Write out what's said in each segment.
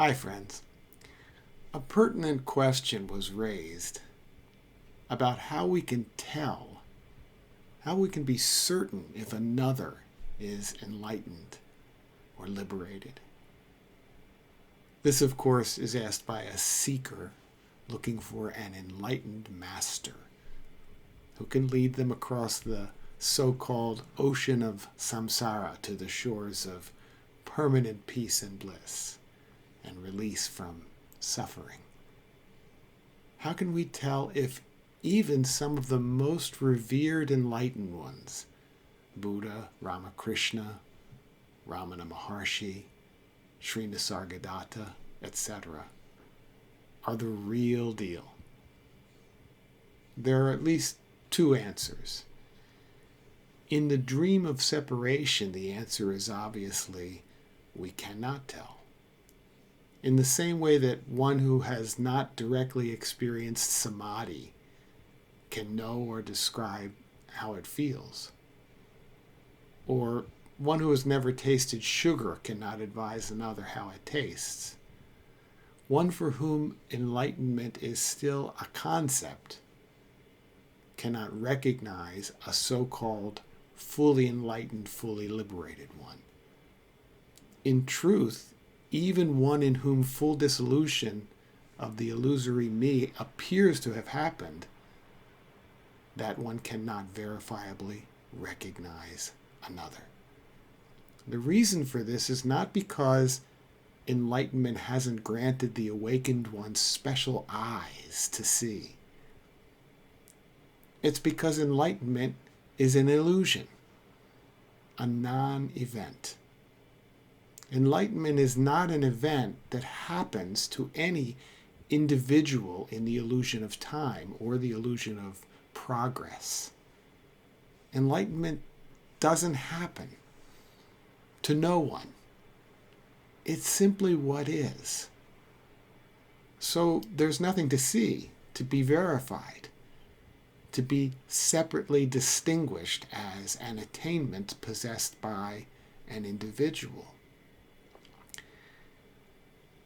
Hi, friends. A pertinent question was raised about how we can tell, how we can be certain if another is enlightened or liberated. This, of course, is asked by a seeker looking for an enlightened master who can lead them across the so-called ocean of samsara to the shores of permanent peace and bliss and release from suffering. How can we tell if even some of the most revered enlightened ones, Buddha, Ramakrishna, Ramana Maharshi, Sri Nisargadatta, etc., are the real deal? There are at least two answers. In the dream of separation, the answer is obviously we cannot tell. In the same way that one who has not directly experienced samadhi can know or describe how it feels. Or one who has never tasted sugar cannot advise another how it tastes. One for whom enlightenment is still a concept cannot recognize a so-called fully enlightened, fully liberated one. In truth, even one in whom full dissolution of the illusory me appears to have happened, that one cannot verifiably recognize another. The reason for this is not because enlightenment hasn't granted the awakened one special eyes to see. It's because enlightenment is an illusion, a non-event. Enlightenment is not an event that happens to any individual in the illusion of time or the illusion of progress. Enlightenment doesn't happen to no one. It's simply what is. So there's nothing to see, to be verified, to be separately distinguished as an attainment possessed by an individual.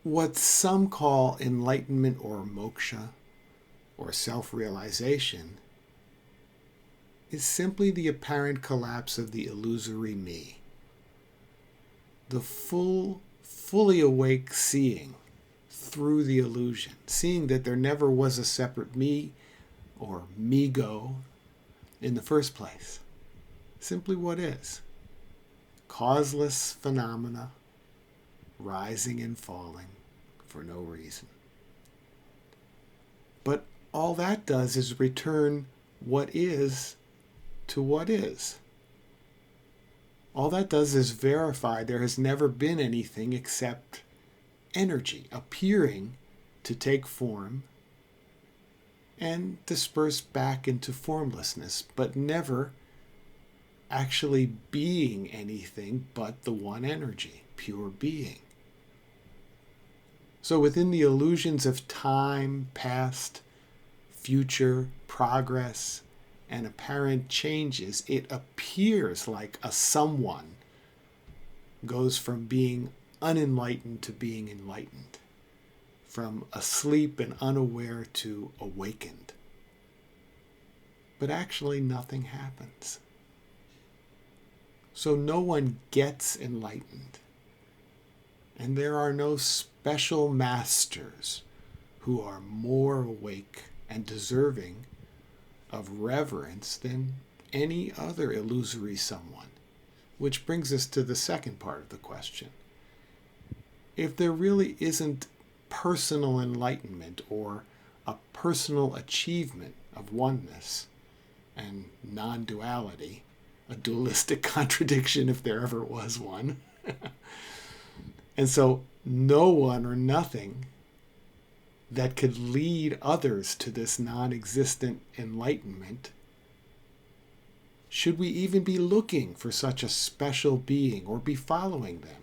What some call enlightenment or moksha or self-realization is simply the apparent collapse of the illusory me. The fully awake seeing through the illusion, seeing that there never was a separate me or me-go in the first place. Simply what is. Causeless phenomena, rising and falling for no reason. But all that does is return what is to what is. All that does is verify there has never been anything except energy appearing to take form and disperse back into formlessness, but never actually being anything but the one energy, pure being. So within the illusions of time, past, future, progress, and apparent changes, it appears like a someone goes from being unenlightened to being enlightened, from asleep and unaware to awakened. But actually nothing happens. So no one gets enlightened. And there are no special masters who are more awake and deserving of reverence than any other illusory someone. Which brings us to the second part of the question. If there really isn't personal enlightenment or a personal achievement of oneness and non-duality, a dualistic contradiction if there ever was one, and so no one or nothing that could lead others to this non-existent enlightenment, should we even be looking for such a special being or be following them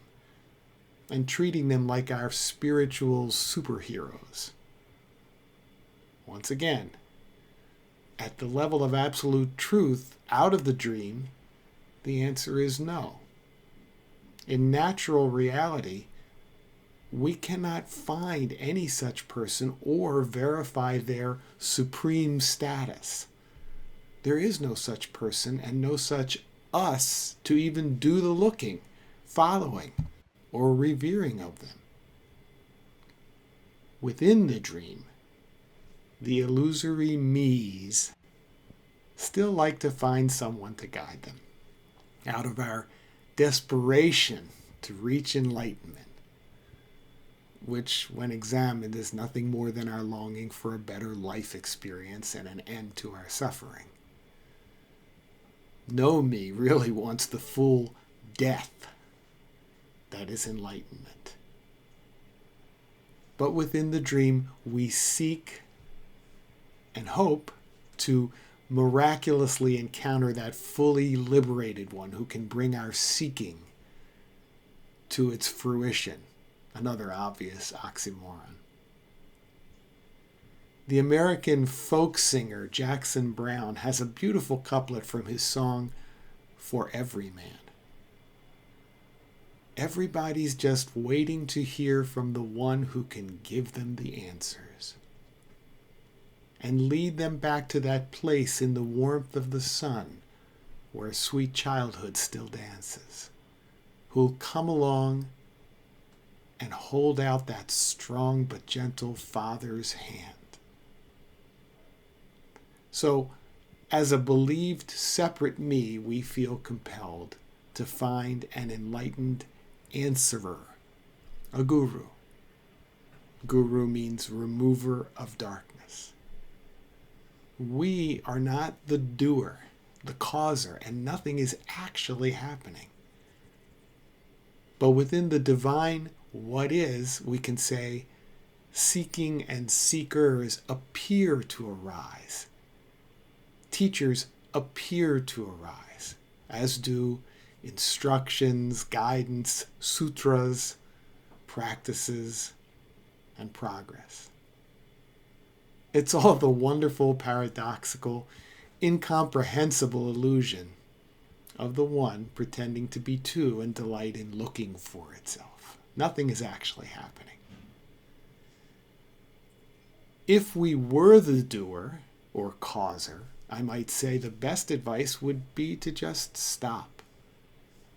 and treating them like our spiritual superheroes? Once again, at the level of absolute truth, out of the dream, the answer is no. In natural reality, we cannot find any such person or verify their supreme status. There is no such person and no such us to even do the looking, following, or revering of them. Within the dream, the illusory me's still like to find someone to guide them out of our desperation to reach enlightenment, which, when examined, is nothing more than our longing for a better life experience and an end to our suffering. No me really wants the full death that is enlightenment. But within the dream, we seek and hope to miraculously encounter that fully liberated one who can bring our seeking to its fruition. Another obvious oxymoron. The American folk singer Jackson Browne has a beautiful couplet from his song, For Every Man. Everybody's just waiting to hear from the one who can give them the answers and lead them back to that place in the warmth of the sun where sweet childhood still dances, who'll come along and hold out that strong but gentle father's hand. So, as a believed separate me, we feel compelled to find an enlightened answerer, a guru. Guru means remover of darkness. We are not the doer, the causer, and nothing is actually happening. But within the divine what is, we can say, seeking and seekers appear to arise. Teachers appear to arise, as do instructions, guidance, sutras, practices, and progress. It's all the wonderful, paradoxical, incomprehensible illusion of the one pretending to be two and delight in looking for itself. Nothing is actually happening. If we were the doer or causer, I might say the best advice would be to just stop.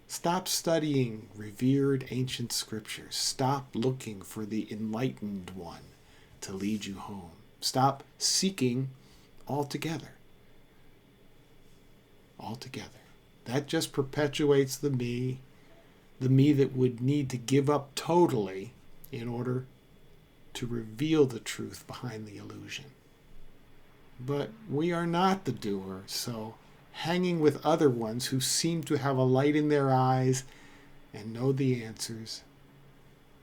Stop studying revered ancient scriptures. Stop looking for the enlightened one to lead you home. Stop seeking altogether. Altogether. That just perpetuates the me that would need to give up totally in order to reveal the truth behind the illusion. But we are not the doer, so hanging with other ones who seem to have a light in their eyes and know the answers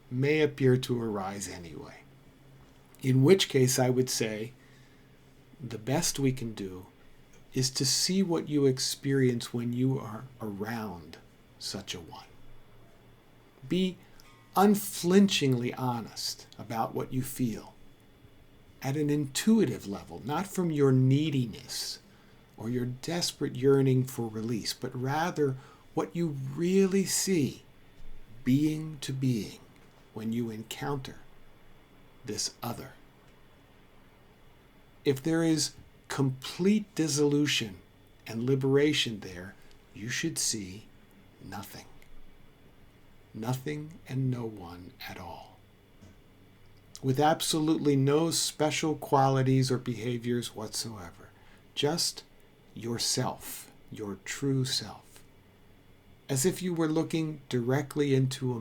may appear to arise anyway. In which case I would say the best we can do is to see what you experience when you are around such a one. Be unflinchingly honest about what you feel at an intuitive level, not from your neediness or your desperate yearning for release, but rather what you really see being to being when you encounter this other. If there is complete dissolution and liberation there, you should see nothing. Nothing and no one at all. With absolutely no special qualities or behaviors whatsoever. Just yourself, your true self. As if you were looking directly into a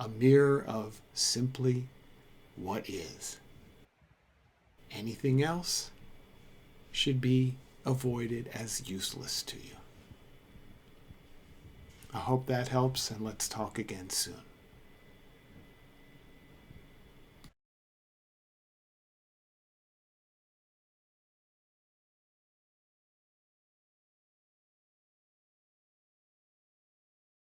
mirror of simply what is. Anything else should be avoided as useless to you. I hope that helps, and let's talk again soon.